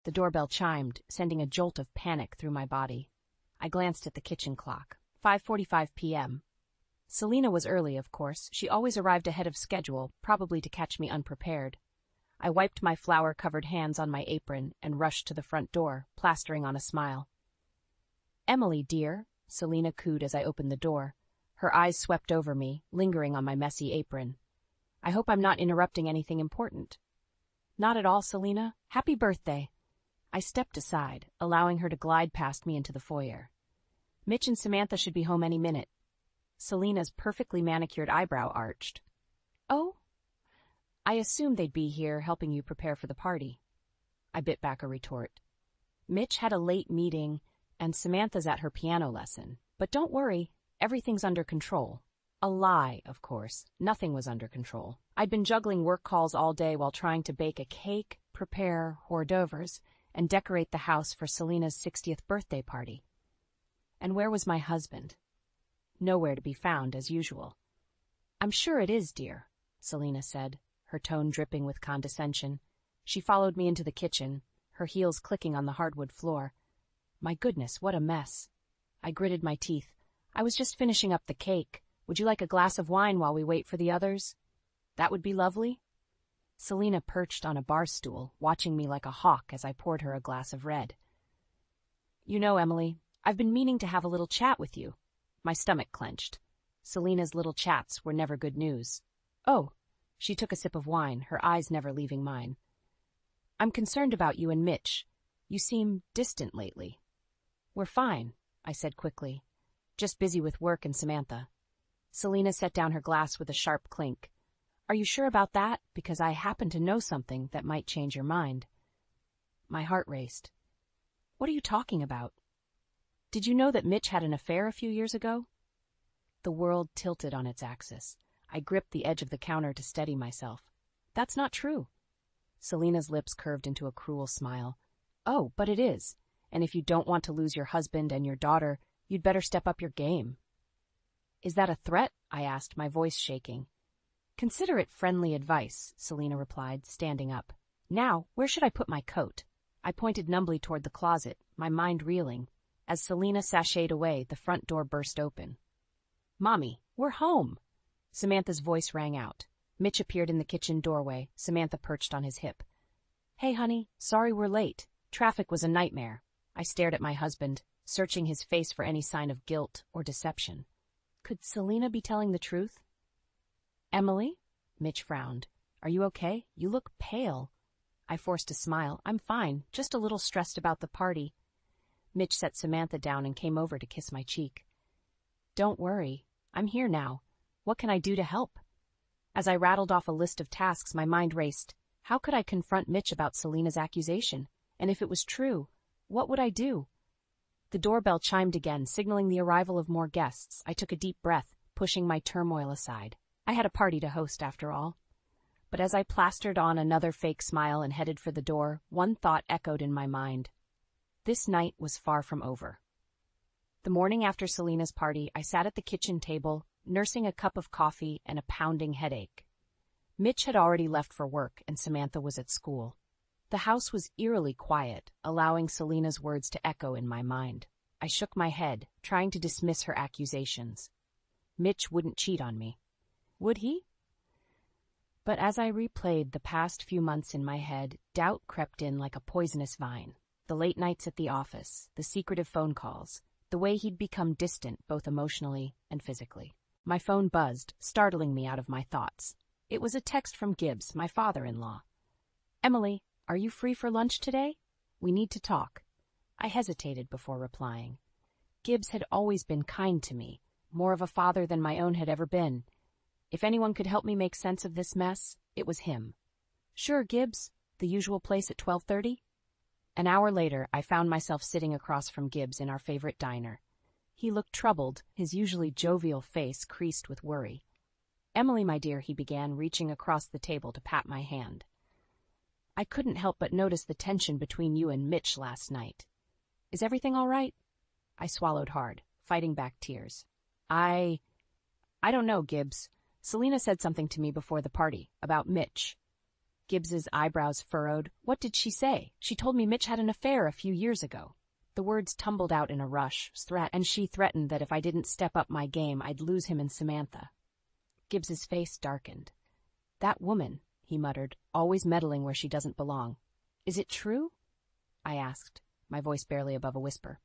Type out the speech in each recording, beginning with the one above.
The doorbell chimed, sending a jolt of panic through my body. I glanced at the kitchen clock. 5:45 p.m. Selina was early, of course. She always arrived ahead of schedule, probably to catch me unprepared. I wiped my flour-covered hands on my apron and rushed to the front door, plastering on a smile. "Emily, dear," Selina cooed as I opened the door. Her eyes swept over me, lingering on my messy apron. "I hope I'm not interrupting anything important." "Not at all, Selina. Happy birthday." I stepped aside, allowing her to glide past me into the foyer. "Mitch and Samantha should be home any minute." Selina's perfectly manicured eyebrow arched. "Oh? I assumed they'd be here helping you prepare for the party." I bit back a retort. "Mitch had a late meeting, and Samantha's at her piano lesson. But don't worry, everything's under control." A lie, of course. Nothing was under control. I'd been juggling work calls all day while trying to bake a cake, prepare hors d'oeuvres, and decorate the house for Selina's 60th birthday party. And where was my husband? Nowhere to be found, as usual. "I'm sure it is, dear," Selina said, her tone dripping with condescension. She followed me into the kitchen, her heels clicking on the hardwood floor. My goodness, what a mess. I gritted my teeth. "I was just finishing up the cake. Would you like a glass of wine while we wait for the others?" "That would be lovely." Selina perched on a bar stool, watching me like a hawk as I poured her a glass of red. "You know, Emily, I've been meaning to have a little chat with you." My stomach clenched. Selina's little chats were never good news. "Oh," she took a sip of wine, her eyes never leaving mine. "I'm concerned about you and Mitch. You seem distant lately." "We're fine," I said quickly. "Just busy with work and Samantha." Selina set down her glass with a sharp clink. "Are you sure about that? Because I happen to know something that might change your mind." My heart raced. "What are you talking about? Did you know that Mitch had an affair a few years ago?" The world tilted on its axis. I gripped the edge of the counter to steady myself. "That's not true." Selina's lips curved into a cruel smile. "Oh, but it is. And if you don't want to lose your husband and your daughter, you'd better step up your game." "Is that a threat?" I asked, my voice shaking. "Consider it friendly advice," Selina replied, standing up. "Now, where should I put my coat?" I pointed numbly toward the closet, my mind reeling. As Selina sashayed away, the front door burst open. "Mommy, we're home!" Samantha's voice rang out. Mitch appeared in the kitchen doorway, Samantha perched on his hip. "Hey, honey, sorry we're late. Traffic was a nightmare." I stared at my husband, searching his face for any sign of guilt or deception. Could Selina be telling the truth? "Emily?" Mitch frowned. "Are you okay? You look pale." I forced a smile. "I'm fine, just a little stressed about the party." Mitch set Samantha down and came over to kiss my cheek. "Don't worry. I'm here now. What can I do to help?" As I rattled off a list of tasks, my mind raced. How could I confront Mitch about Selina's accusation? And if it was true, what would I do? The doorbell chimed again, signaling the arrival of more guests. I took a deep breath, pushing my turmoil aside. I had a party to host, after all. But as I plastered on another fake smile and headed for the door, one thought echoed in my mind. This night was far from over. The morning after Selina's party, I sat at the kitchen table, nursing a cup of coffee and a pounding headache. Mitch had already left for work, and Samantha was at school. The house was eerily quiet, allowing Selina's words to echo in my mind. I shook my head, trying to dismiss her accusations. Mitch wouldn't cheat on me. Would he? But as I replayed the past few months in my head, doubt crept in like a poisonous vine. The late nights at the office, the secretive phone calls, the way he'd become distant both emotionally and physically. My phone buzzed, startling me out of my thoughts. It was a text from Gibbs, my father-in-law. "Emily, are you free for lunch today? We need to talk." I hesitated before replying. Gibbs had always been kind to me, more of a father than my own had ever been. If anyone could help me make sense of this mess, it was him. "Sure, Gibbs. The usual place at 12:30? An hour later, I found myself sitting across from Gibbs in our favorite diner. He looked troubled, his usually jovial face creased with worry. "Emily, my dear," he began, reaching across the table to pat my hand. "I couldn't help but notice the tension between you and Mitch last night. Is everything all right?" I swallowed hard, fighting back tears. I don't know, Gibbs. Selina said something to me before the party, about Mitch." Gibbs's eyebrows furrowed. What did she say? She told me Mitch had an affair a few years ago. The words tumbled out in a rush, and she threatened that if I didn't step up my game, I'd lose him and Samantha. Gibbs's face darkened. That woman, he muttered, always meddling where she doesn't belong. Is it true? I asked, my voice barely above a whisper.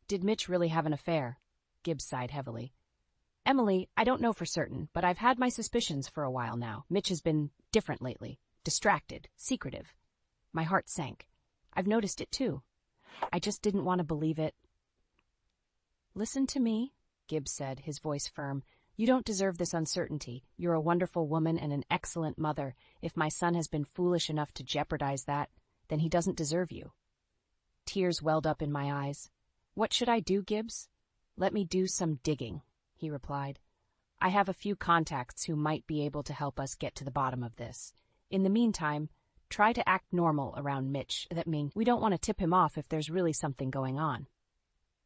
Did Mitch really have an affair? Gibbs sighed heavily. Emily, I don't know for certain, but I've had my suspicions for a while now. Mitch has been different lately. Distracted, secretive. My heart sank. I've noticed it too. I just didn't want to believe it. Listen to me, Gibbs said, his voice firm. You don't deserve this uncertainty. You're a wonderful woman and an excellent mother. If my son has been foolish enough to jeopardize that, then he doesn't deserve you. Tears welled up in my eyes. What should I do, Gibbs? Let me do some digging, he replied. I have a few contacts who might be able to help us get to the bottom of this. In the meantime, try to act normal around Mitch. That means we don't want to tip him off if there's really something going on.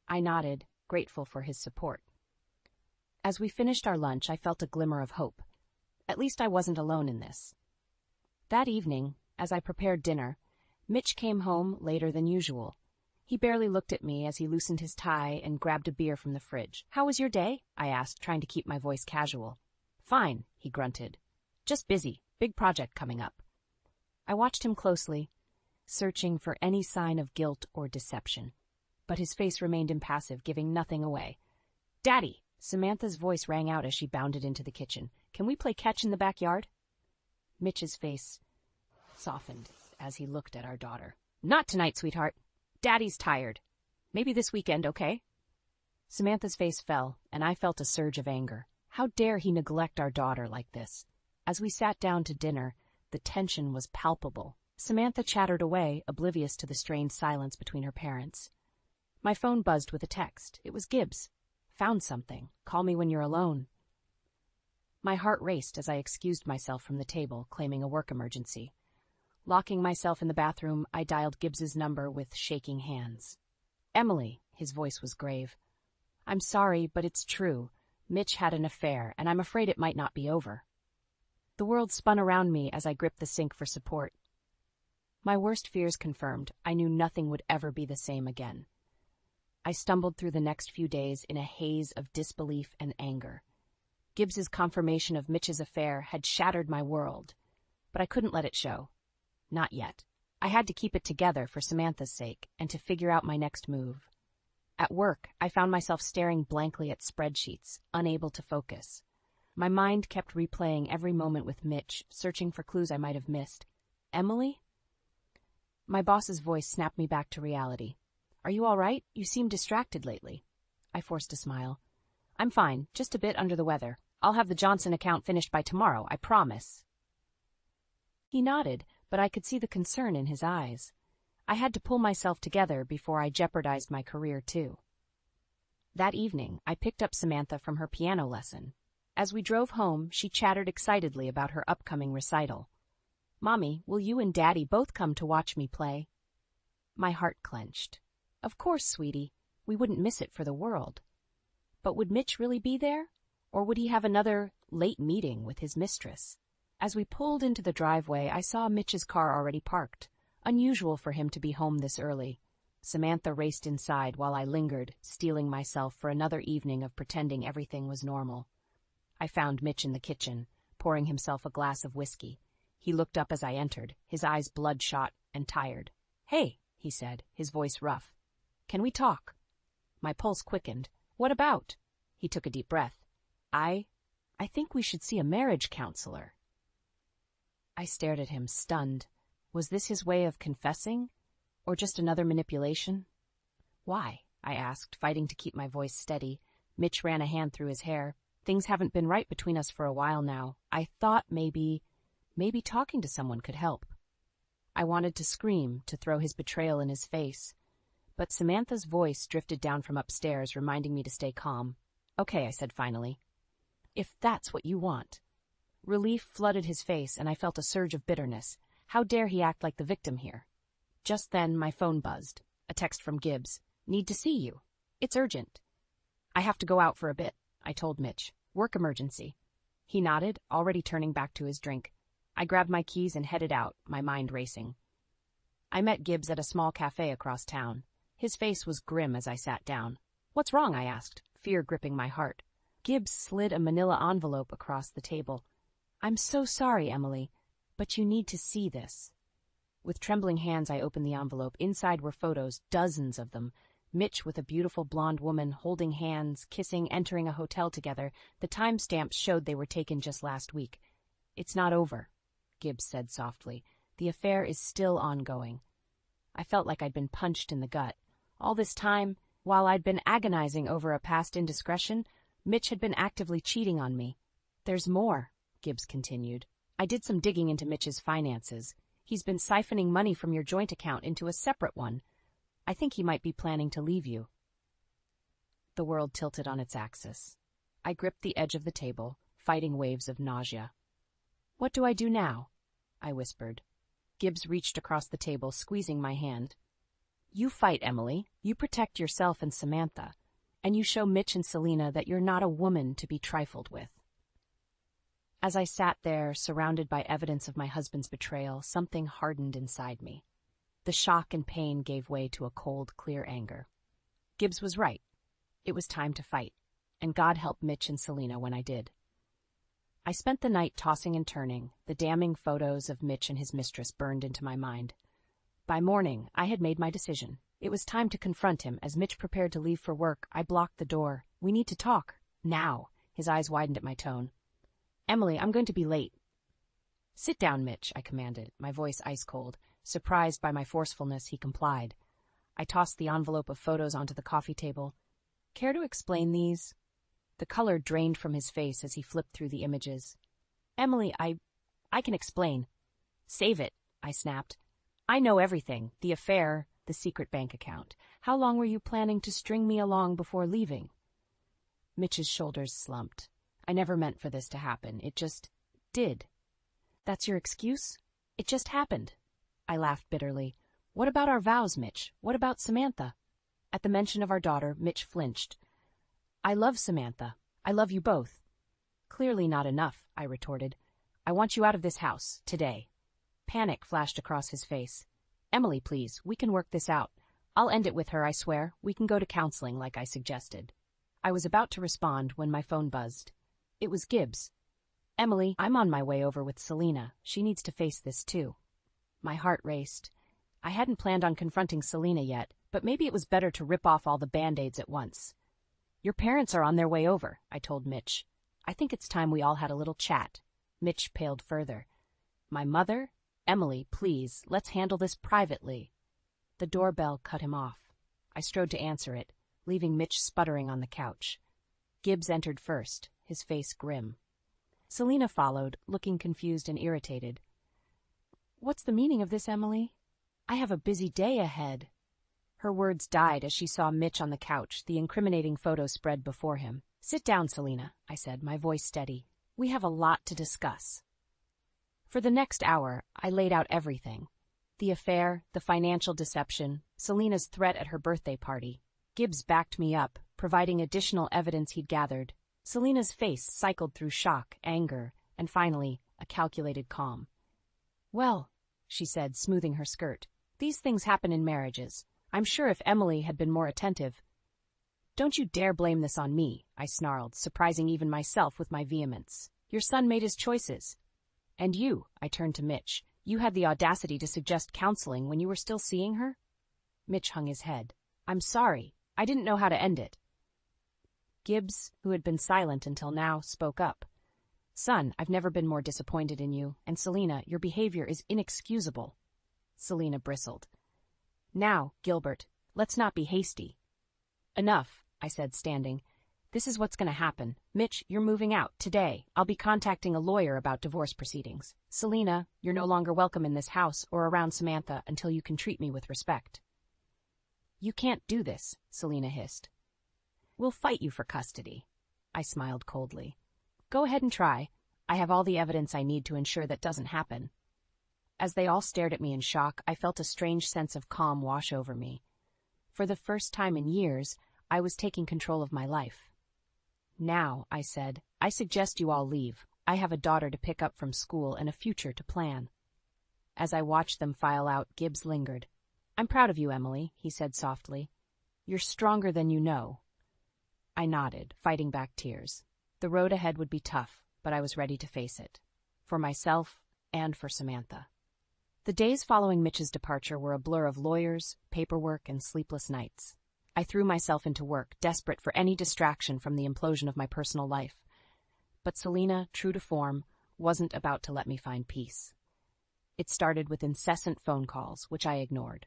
I nodded, grateful for his support. As we finished our lunch, I felt a glimmer of hope. At least I wasn't alone in this. That evening, as I prepared dinner, Mitch came home later than usual. He barely looked at me as he loosened his tie and grabbed a beer from the fridge. How was your day? I asked, trying to keep my voice casual. Fine, he grunted. Just busy. Big project coming up. I watched him closely, searching for any sign of guilt or deception. But his face remained impassive, giving nothing away. Daddy! Samantha's voice rang out as she bounded into the kitchen. Can we play catch in the backyard? Mitch's face softened as he looked at our daughter. Not tonight, sweetheart. Daddy's tired. Maybe this weekend, okay? Samantha's face fell, and I felt a surge of anger. How dare he neglect our daughter like this? As we sat down to dinner, the tension was palpable. Samantha chattered away, oblivious to the strained silence between her parents. My phone buzzed with a text. It was Gibbs. Found something. Call me when you're alone. My heart raced as I excused myself from the table, claiming a work emergency. Locking myself in the bathroom, I dialed Gibbs's number with shaking hands. Emily, his voice was grave. I'm sorry, but it's true. Mitch had an affair, and I'm afraid it might not be over. The world spun around me as I gripped the sink for support. My worst fears confirmed. I knew nothing would ever be the same again. I stumbled through the next few days in a haze of disbelief and anger. Gibbs's confirmation of Mitch's affair had shattered my world, but I couldn't let it show. Not yet. I had to keep it together for Samantha's sake and to figure out my next move. At work, I found myself staring blankly at spreadsheets, unable to focus. My mind kept replaying every moment with Mitch, searching for clues I might have missed. Emily? My boss's voice snapped me back to reality. Are you all right? You seem distracted lately. I forced a smile. I'm fine, just a bit under the weather. I'll have the Johnson account finished by tomorrow, I promise. He nodded, but I could see the concern in his eyes. I had to pull myself together before I jeopardized my career, too. That evening, I picked up Samantha from her piano lesson. As we drove home, she chattered excitedly about her upcoming recital. Mommy, will you and Daddy both come to watch me play? My heart clenched. Of course, sweetie. We wouldn't miss it for the world. But would Mitch really be there? Or would he have another late meeting with his mistress? As we pulled into the driveway, I saw Mitch's car already parked. Unusual for him to be home this early. Samantha raced inside while I lingered, steeling myself for another evening of pretending everything was normal. I found Mitch in the kitchen, pouring himself a glass of whiskey. He looked up as I entered, his eyes bloodshot and tired. Hey, he said, his voice rough. Can we talk? My pulse quickened. What about? He took a deep breath. I think we should see a marriage counselor. I stared at him, stunned. Was this his way of confessing? Or just another manipulation? Why? I asked, fighting to keep my voice steady. Mitch ran a hand through his hair. Things haven't been right between us for a while now. I thought maybe talking to someone could help. I wanted to scream, to throw his betrayal in his face. But Samantha's voice drifted down from upstairs, reminding me to stay calm. Okay, I said finally. If that's what you want. Relief flooded his face, and I felt a surge of bitterness. How dare he act like the victim here? Just then, my phone buzzed. A text from Gibbs. Need to see you. It's urgent. I have to go out for a bit, I told Mitch. Work emergency. He nodded, already turning back to his drink. I grabbed my keys and headed out, my mind racing. I met Gibbs at a small cafe across town. His face was grim as I sat down. "What's wrong?" I asked, fear gripping my heart. Gibbs slid a manila envelope across the table. "I'm so sorry, Emily, but you need to see this." With trembling hands, I opened the envelope. Inside were photos, dozens of them. Mitch with a beautiful blonde woman, holding hands, kissing, entering a hotel together. The timestamps showed they were taken just last week. "It's not over," Gibbs said softly. "The affair is still ongoing." I felt like I'd been punched in the gut. All this time, while I'd been agonizing over a past indiscretion, Mitch had been actively cheating on me. "There's more," Gibbs continued. "I did some digging into Mitch's finances. He's been siphoning money from your joint account into a separate one. I think he might be planning to leave you." The world tilted on its axis. I gripped the edge of the table, fighting waves of nausea. "What do I do now?" I whispered. Gibbs reached across the table, squeezing my hand. "You fight, Emily. You protect yourself and Samantha. And you show Mitch and Selena that you're not a woman to be trifled with." As I sat there, surrounded by evidence of my husband's betrayal, something hardened inside me. The shock and pain gave way to a cold, clear anger. Gibbs was right. It was time to fight, and God help Mitch and Selena when I did. I spent the night tossing and turning. The damning photos of Mitch and his mistress burned into my mind. By morning, I had made my decision. It was time to confront him. As Mitch prepared to leave for work, I blocked the door. "We need to talk. Now." His eyes widened at my tone. "Emily, I'm going to be late." "Sit down, Mitch," I commanded, my voice ice cold. Surprised by my forcefulness, he complied. I tossed the envelope of photos onto the coffee table. "Care to explain these?" The color drained from his face as he flipped through the images. "Emily, I can explain." "Save it," I snapped. "I know everything. The affair, the secret bank account. How long were you planning to string me along before leaving?" Mitch's shoulders slumped. "I never meant for this to happen. It just did." "That's your excuse?" "It just happened." I laughed bitterly. "What about our vows, Mitch? What about Samantha?" At the mention of our daughter, Mitch flinched. "I love Samantha. I love you both." "Clearly not enough," I retorted. "I want you out of this house, today." Panic flashed across his face. "Emily, please, we can work this out. I'll end it with her, I swear. We can go to counseling like I suggested." I was about to respond when my phone buzzed. It was Gibbs. "Emily, I'm on my way over with Selena. She needs to face this too." My heart raced. I hadn't planned on confronting Selena yet, but maybe it was better to rip off all the Band-Aids at once. "Your parents are on their way over," I told Mitch. "I think it's time we all had a little chat." Mitch paled further. "My mother? Emily, please, let's handle this privately." The doorbell cut him off. I strode to answer it, leaving Mitch sputtering on the couch. Gibbs entered first, his face grim. Selena followed, looking confused and irritated. "What's the meaning of this, Emily? I have a busy day ahead." Her words died as she saw Mitch on the couch, the incriminating photo spread before him. "Sit down, Selena," I said, my voice steady. "We have a lot to discuss." For the next hour, I laid out everything. The affair, the financial deception, Selena's threat at her birthday party. Gibbs backed me up, providing additional evidence he'd gathered. Selena's face cycled through shock, anger, and finally, a calculated calm. "Well," she said, smoothing her skirt, "these things happen in marriages. I'm sure if Emily had been more attentive—" "Don't you dare blame this on me," I snarled, surprising even myself with my vehemence. "Your son made his choices." "And you," I turned to Mitch, "you had the audacity to suggest counseling when you were still seeing her?" Mitch hung his head. "I'm sorry. I didn't know how to end it." Gibbs, who had been silent until now, spoke up. "Son, I've never been more disappointed in you, and Selena, your behavior is inexcusable." Selena bristled. "Now, Gilbert, let's not be hasty." "Enough," I said, standing. "This is what's going to happen. Mitch, you're moving out, today. I'll be contacting a lawyer about divorce proceedings. Selena, you're no longer welcome in this house or around Samantha until you can treat me with respect." "You can't do this," Selena hissed. "We'll fight you for custody." I smiled coldly. "Go ahead and try. I have all the evidence I need to ensure that doesn't happen." As they all stared at me in shock, I felt a strange sense of calm wash over me. For the first time in years, I was taking control of my life. "Now," I said, "I suggest you all leave. I have a daughter to pick up from school and a future to plan. As I watched them file out, Gibbs lingered. I'm proud of you, Emily, he said softly. You're stronger than you know. I nodded, fighting back tears. The road ahead would be tough, but I was ready to face it. For myself and for Samantha. The days following Mitch's departure were a blur of lawyers, paperwork, and sleepless nights. I threw myself into work, desperate for any distraction from the implosion of my personal life. But Selina, true to form, wasn't about to let me find peace. It started with incessant phone calls, which I ignored.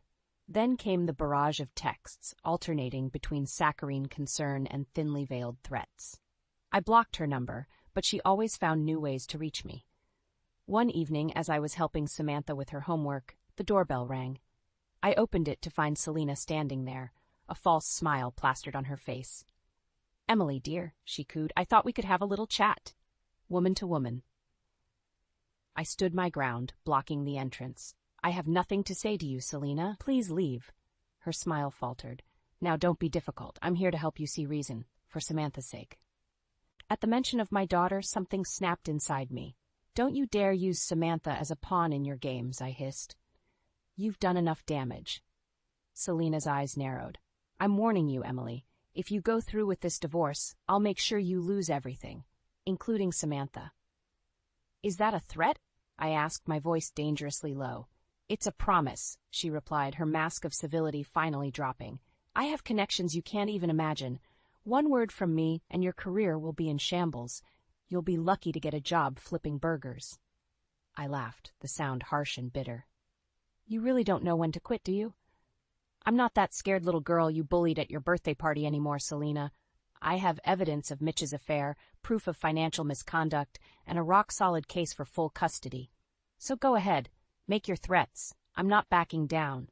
Then came the barrage of texts, alternating between saccharine concern and thinly veiled threats. I blocked her number, but she always found new ways to reach me. One evening, as I was helping Samantha with her homework, the doorbell rang. I opened it to find Selina standing there, a false smile plastered on her face. Emily, dear, she cooed, I thought we could have a little chat. Woman to woman. I stood my ground, blocking the entrance. I have nothing to say to you, Selina. Please leave. Her smile faltered. Now don't be difficult. I'm here to help you see reason, for Samantha's sake. At the mention of my daughter, something snapped inside me. Don't you dare use Samantha as a pawn in your games, I hissed. You've done enough damage. Selina's eyes narrowed. I'm warning you, Emily. If you go through with this divorce, I'll make sure you lose everything, including Samantha. Is that a threat? I asked, my voice dangerously low. It's a promise, she replied, her mask of civility finally dropping. I have connections you can't even imagine. One word from me, and your career will be in shambles. You'll be lucky to get a job flipping burgers. I laughed, the sound harsh and bitter. You really don't know when to quit, do you? I'm not that scared little girl you bullied at your birthday party anymore, Selina. I have evidence of Mitch's affair, proof of financial misconduct, and a rock-solid case for full custody. So go ahead, make your threats. I'm not backing down.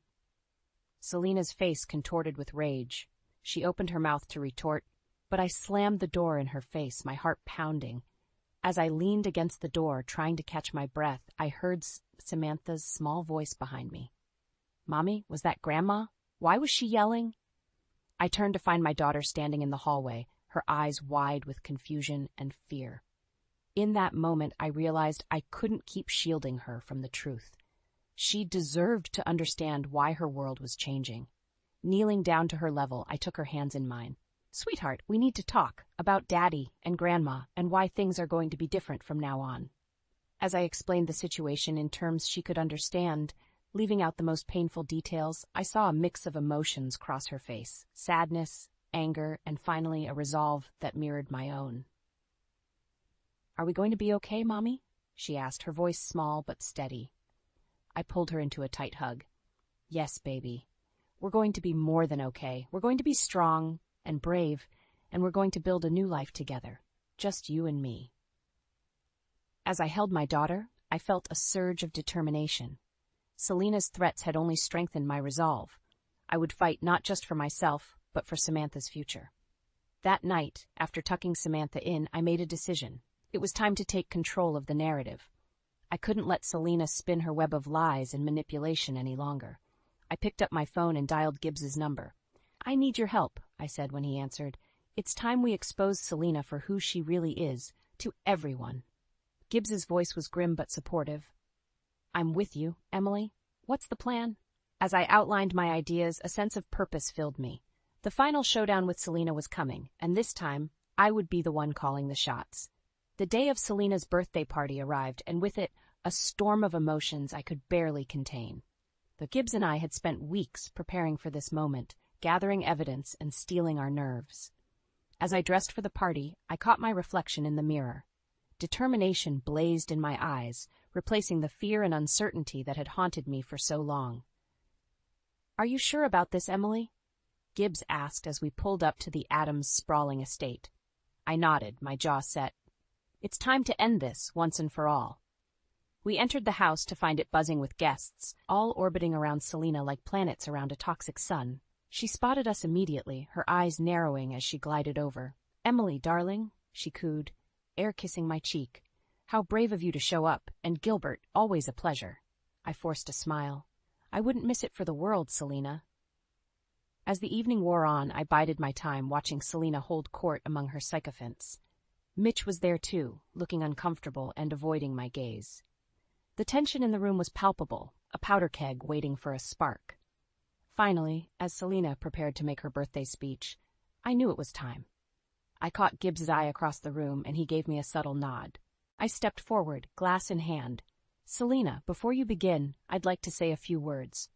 Selina's face contorted with rage. She opened her mouth to retort, but I slammed the door in her face, my heart pounding. As I leaned against the door, trying to catch my breath, I heard Samantha's small voice behind me. Mommy, was that Grandma? Why was she yelling? I turned to find my daughter standing in the hallway, her eyes wide with confusion and fear. In that moment, I realized I couldn't keep shielding her from the truth. She deserved to understand why her world was changing. Kneeling down to her level, I took her hands in mine. Sweetheart, we need to talk about Daddy and Grandma and why things are going to be different from now on. As I explained the situation in terms she could understand, leaving out the most painful details, I saw a mix of emotions cross her face, sadness, anger, and finally a resolve that mirrored my own. Are we going to be okay, Mommy? She asked, her voice small but steady. I pulled her into a tight hug. Yes, baby. We're going to be more than okay. We're going to be strong and brave, and we're going to build a new life together, just you and me. As I held my daughter, I felt a surge of determination. Selina's threats had only strengthened my resolve. I would fight not just for myself, but for Samantha's future. That night, after tucking Samantha in, I made a decision. It was time to take control of the narrative. I couldn't let Selina spin her web of lies and manipulation any longer. I picked up my phone and dialed Gibbs's number. I need your help, I said when he answered. It's time we expose Selina for who she really is, to everyone. Gibbs's voice was grim but supportive. I'm with you, Emily. What's the plan? As I outlined my ideas, a sense of purpose filled me. The final showdown with Selina was coming, and this time, I would be the one calling the shots. The day of Selina's birthday party arrived, and with it, a storm of emotions I could barely contain. The Gibbs and I had spent weeks preparing for this moment, gathering evidence and steeling our nerves. As I dressed for the party, I caught my reflection in the mirror. Determination blazed in my eyes, replacing the fear and uncertainty that had haunted me for so long. Are you sure about this, Emily? Gibbs asked as we pulled up to the Adams' sprawling estate. I nodded, my jaw set. It's time to end this, once and for all. We entered the house to find it buzzing with guests, all orbiting around Selina like planets around a toxic sun. She spotted us immediately, her eyes narrowing as she glided over. Emily, darling, she cooed, air-kissing my cheek. How brave of you to show up, and Gilbert, always a pleasure. I forced a smile. I wouldn't miss it for the world, Selina. As the evening wore on, I bided my time, watching Selina hold court among her sycophants. Mitch was there too, looking uncomfortable and avoiding my gaze. The tension in the room was palpable, a powder keg waiting for a spark. Finally, as Selina prepared to make her birthday speech, I knew it was time. I caught Gibbs's eye across the room, and he gave me a subtle nod. I stepped forward, glass in hand. "Selina, before you begin, I'd like to say a few words."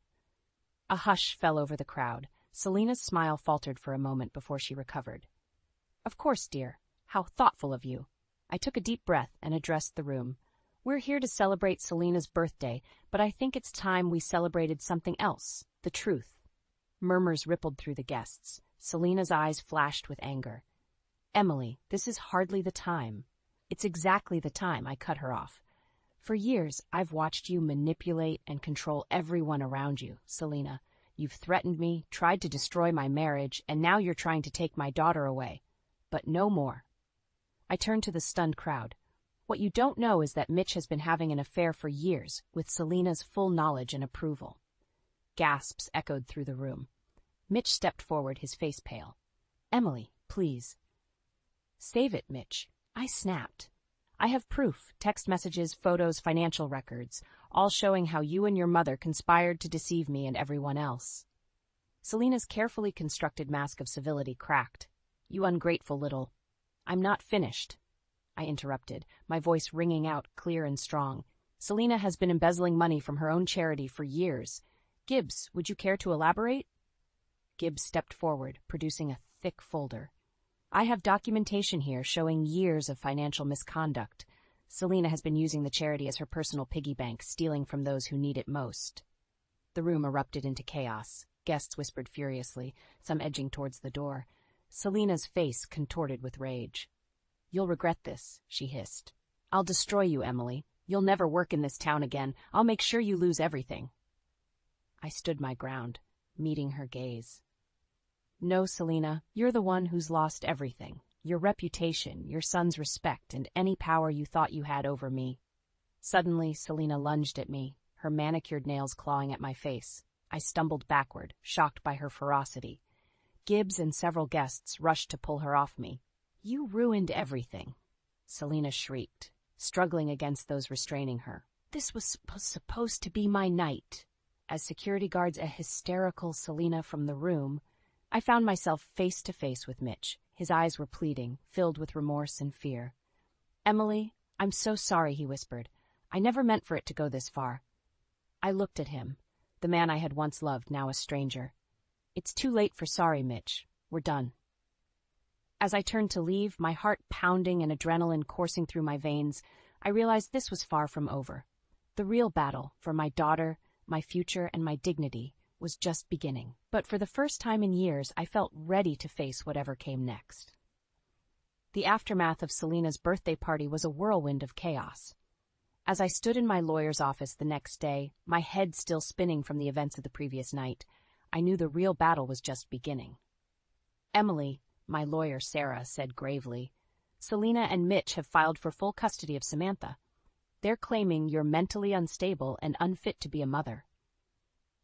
A hush fell over the crowd. Selina's smile faltered for a moment before she recovered. "Of course, dear. How thoughtful of you." I took a deep breath and addressed the room. "We're here to celebrate Selina's birthday, but I think it's time we celebrated something else, the truth." Murmurs rippled through the guests. Selina's eyes flashed with anger. "Emily, this is hardly the time." "It's exactly the time," I cut her off. "For years, I've watched you manipulate and control everyone around you, Selina. You've threatened me, tried to destroy my marriage, and now you're trying to take my daughter away. But no more." I turned to the stunned crowd. "What you don't know is that Mitch has been having an affair for years, with Selina's full knowledge and approval." Gasps echoed through the room. Mitch stepped forward, his face pale. "Emily, please." "Save it, Mitch." I snapped. "I have proof, text messages, photos, financial records, all showing how you and your mother conspired to deceive me and everyone else." Selina's carefully constructed mask of civility cracked. "You ungrateful little—" "I'm not finished," I interrupted, my voice ringing out clear and strong. "Selina has been embezzling money from her own charity for years. Gibbs, would you care to elaborate?" Gibbs stepped forward, producing a thick folder. "I have documentation here showing years of financial misconduct. Selina has been using the charity as her personal piggy bank, stealing from those who need it most." The room erupted into chaos. Guests whispered furiously, some edging towards the door. Selina's face contorted with rage. "You'll regret this," she hissed. "I'll destroy you, Emily. You'll never work in this town again. I'll make sure you lose everything." I stood my ground, meeting her gaze. "No, Selina, you're the one who's lost everything. Your reputation, your son's respect, and any power you thought you had over me." Suddenly, Selina lunged at me, her manicured nails clawing at my face. I stumbled backward, shocked by her ferocity. Gibbs and several guests rushed to pull her off me. "You ruined everything," Selina shrieked, struggling against those restraining her. "This was supposed to be my night." As security guards a hysterical Selina from the room, I found myself face to face with Mitch. His eyes were pleading, filled with remorse and fear. "Emily, I'm so sorry," he whispered. "I never meant for it to go this far." I looked at him, the man I had once loved, now a stranger. "It's too late for sorry, Mitch. We're done." As I turned to leave, my heart pounding and adrenaline coursing through my veins, I realized this was far from over. The real battle for my daughter, my future, and my dignity was just beginning. But for the first time in years, I felt ready to face whatever came next. The aftermath of Selina's birthday party was a whirlwind of chaos. As I stood in my lawyer's office the next day, my head still spinning from the events of the previous night, I knew the real battle was just beginning. "Emily," my lawyer Sarah said gravely, "Selina and Mitch have filed for full custody of Samantha. They're claiming you're mentally unstable and unfit to be a mother."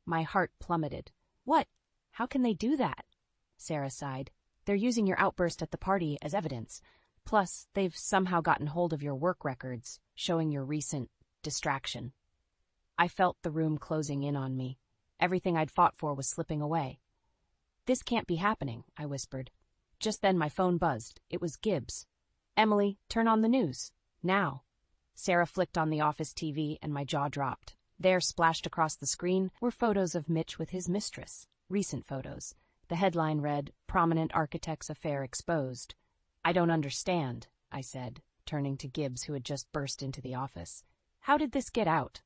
My heart plummeted. "What? How can they do that?" Sarah sighed. "They're using your outburst at the party as evidence. Plus, they've somehow gotten hold of your work records, showing your recent distraction." I felt the room closing in on me. Everything I'd fought for was slipping away. "This can't be happening," I whispered. Just then my phone buzzed. It was Gibbs. "Emily, turn on the news. Now." Sarah flicked on the office TV and my jaw dropped. There, splashed across the screen, were photos of Mitch with his mistress. Recent photos. The headline read, "Prominent Architect's Affair Exposed." "I don't understand," I said, turning to Gibbs, who had just burst into the office. "How did this get out?"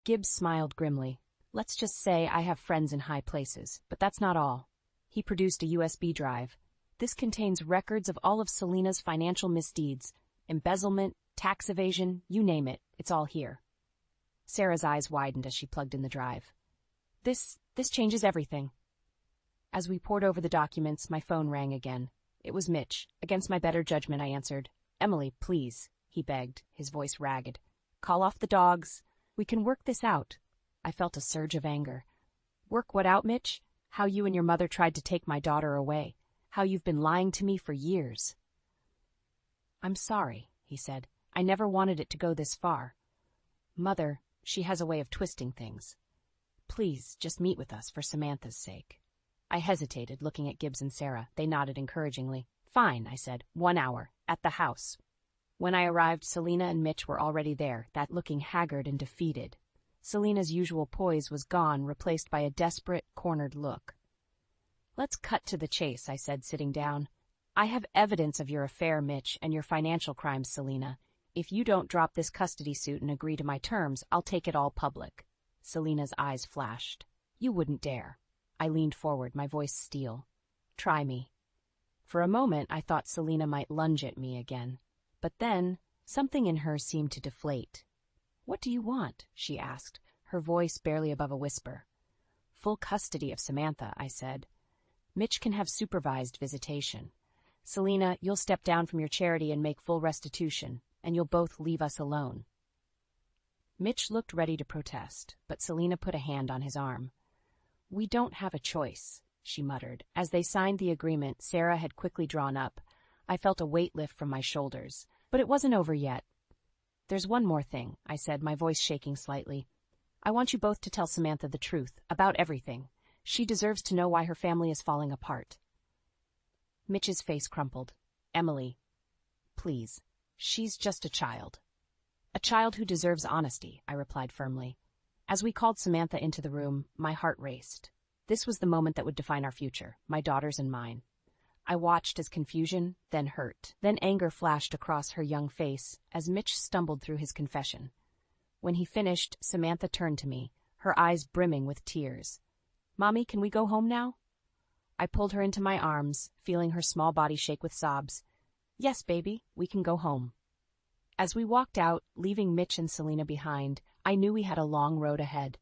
Gibbs smiled grimly. "Let's just say I have friends in high places, but that's not all." He produced a USB drive. "This contains records of all of Selina's financial misdeeds, embezzlement, tax evasion, you name it, it's all here." Sarah's eyes widened as she plugged in the drive. This changes everything." As we pored over the documents, my phone rang again. It was Mitch. Against my better judgment, I answered. "Emily, please," he begged, his voice ragged. "Call off the dogs. We can work this out." I felt a surge of anger. "Work what out, Mitch? How you and your mother tried to take my daughter away. How you've been lying to me for years." I'm sorry, he said. I never wanted it to go this far. Mother, she has a way of twisting things. Please, just meet with us for Samantha's sake. I hesitated, looking at Gibbs and Sarah. They nodded encouragingly. Fine, I said. 1 hour. At the house. When I arrived, Selena and Mitch were already there, that looking haggard and defeated. Selena's usual poise was gone, replaced by a desperate, cornered look. Let's cut to the chase, I said, sitting down. I have evidence of your affair, Mitch, and your financial crimes, Selena. If you don't drop this custody suit and agree to my terms, I'll take it all public. Selena's eyes flashed. You wouldn't dare. I leaned forward, my voice steel. Try me. For a moment, I thought Selena might lunge at me again. But then, something in her seemed to deflate. What do you want? She asked, her voice barely above a whisper. Full custody of Samantha, I said. Mitch can have supervised visitation. Selena, you'll step down from your charity and make full restitution, and you'll both leave us alone. Mitch looked ready to protest, but Selena put a hand on his arm. We don't have a choice, she muttered. As they signed the agreement Sarah had quickly drawn up, I felt a weight lift from my shoulders. But it wasn't over yet. There's one more thing, I said, my voice shaking slightly. I want you both to tell Samantha the truth, about everything. She deserves to know why her family is falling apart. Mitch's face crumpled. Emily, please. She's just a child. A child who deserves honesty, I replied firmly. As we called Samantha into the room, my heart raced. This was the moment that would define our future, my daughter's and mine. I watched as confusion, then hurt, then anger flashed across her young face as Mitch stumbled through his confession. When he finished, Samantha turned to me, her eyes brimming with tears. Mommy, can we go home now? I pulled her into my arms, feeling her small body shake with sobs. Yes, baby, we can go home. As we walked out, leaving Mitch and Selena behind, I knew we had a long road ahead.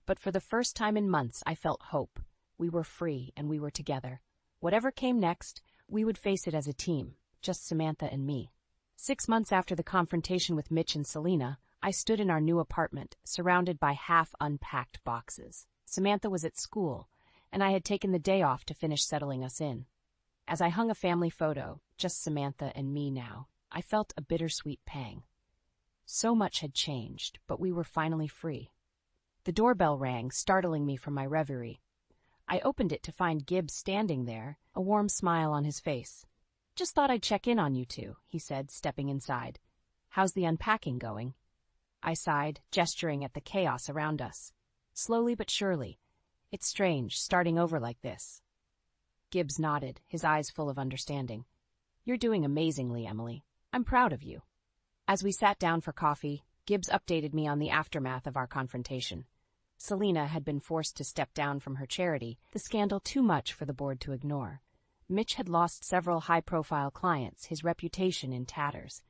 But for the first time in months, I felt hope. We were free and we were together. Whatever came next, we would face it as a team, just Samantha and me. 6 months after the confrontation with Mitch and Selena, I stood in our new apartment, surrounded by half-unpacked boxes. Samantha was at school, and I had taken the day off to finish settling us in. As I hung a family photo, just Samantha and me now, I felt a bittersweet pang. So much had changed, but we were finally free. The doorbell rang, startling me from my reverie. I opened it to find Gibbs standing there, a warm smile on his face. Just thought I'd check in on you two, he said, stepping inside. How's the unpacking going? I sighed, gesturing at the chaos around us. Slowly but surely. It's strange, starting over like this. Gibbs nodded, his eyes full of understanding. You're doing amazingly, Emily. I'm proud of you. As we sat down for coffee, Gibbs updated me on the aftermath of our confrontation. Selena had been forced to step down from her charity, the scandal too much for the board to ignore. Mitch had lost several high-profile clients, his reputation in tatters.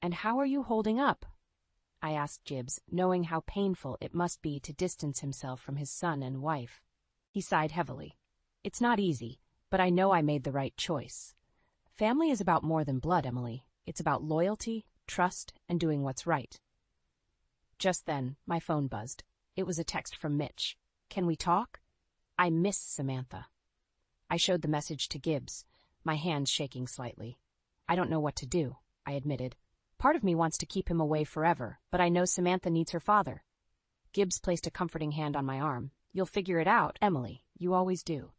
And how are you holding up? I asked Gibbs, knowing how painful it must be to distance himself from his son and wife. He sighed heavily. It's not easy, but I know I made the right choice. Family is about more than blood, Emily. It's about loyalty, trust, and doing what's right. Just then, my phone buzzed. It was a text from Mitch. Can we talk? I miss Samantha. I showed the message to Gibbs, my hands shaking slightly. I don't know what to do, I admitted. Part of me wants to keep him away forever, but I know Samantha needs her father. Gibbs placed a comforting hand on my arm. You'll figure it out, Emily. You always do.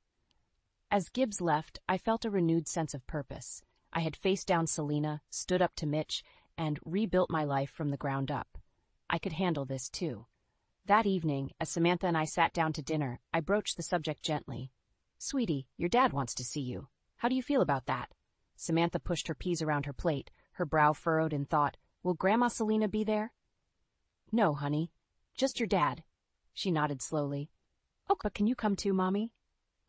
As Gibbs left, I felt a renewed sense of purpose. I had faced down Selena, stood up to Mitch, and rebuilt my life from the ground up. I could handle this, too. That evening, as Samantha and I sat down to dinner, I broached the subject gently. Sweetie, your dad wants to see you. How do you feel about that? Samantha pushed her peas around her plate, her brow furrowed in thought. Will Grandma Selena be there? No, honey. Just your dad. She nodded slowly. Oh, but can you come too, Mommy?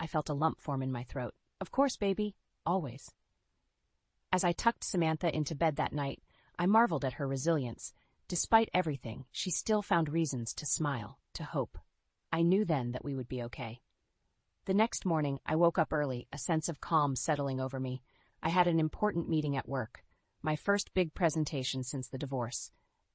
I felt a lump form in my throat. Of course, baby. Always. As I tucked Samantha into bed that night, I marveled at her resilience. Despite everything, she still found reasons to smile, to hope. I knew then that we would be okay. The next morning, I woke up early, a sense of calm settling over me. I had an important meeting at work, my first big presentation since the divorce.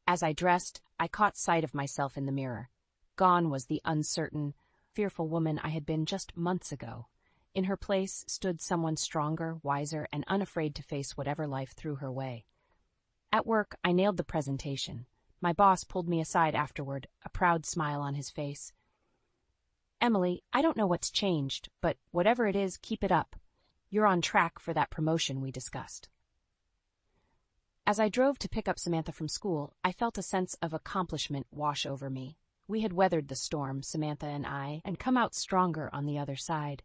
As I dressed, I caught sight of myself in the mirror. Gone was the uncertain, fearful woman I had been just months ago. In her place stood someone stronger, wiser, and unafraid to face whatever life threw her way. At work, I nailed the presentation. My boss pulled me aside afterward, a proud smile on his face. "Emily, I don't know what's changed, but whatever it is, keep it up. You're on track for that promotion we discussed." As I drove to pick up Samantha from school, I felt a sense of accomplishment wash over me. We had weathered the storm, Samantha and I, and come out stronger on the other side.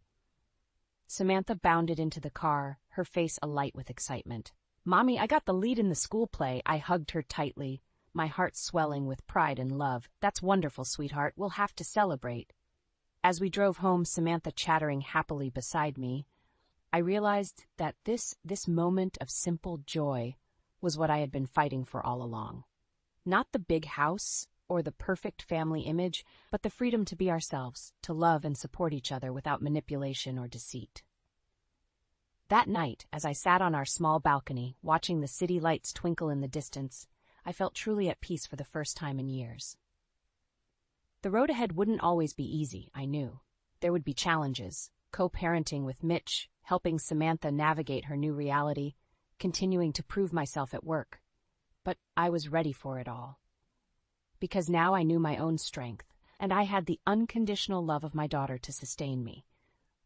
Samantha bounded into the car, her face alight with excitement. "Mommy, I got the lead in the school play." I hugged her tightly, my heart swelling with pride and love. "That's wonderful, sweetheart. We'll have to celebrate." As we drove home, Samantha chattering happily beside me, I realized that this moment of simple joy was what I had been fighting for all along. Not the big house or the perfect family image, but the freedom to be ourselves, to love and support each other without manipulation or deceit. That night, as I sat on our small balcony, watching the city lights twinkle in the distance, I felt truly at peace for the first time in years. The road ahead wouldn't always be easy, I knew. There would be challenges, co-parenting with Mitch, helping Samantha navigate her new reality, continuing to prove myself at work. But I was ready for it all. Because now I knew my own strength, and I had the unconditional love of my daughter to sustain me.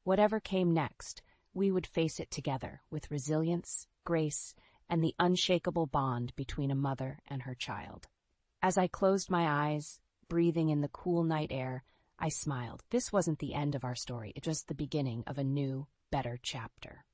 Whatever came next, we would face it together with resilience, grace, and the unshakable bond between a mother and her child. As I closed my eyes, breathing in the cool night air, I smiled. This wasn't the end of our story, it was the beginning of a new, better chapter.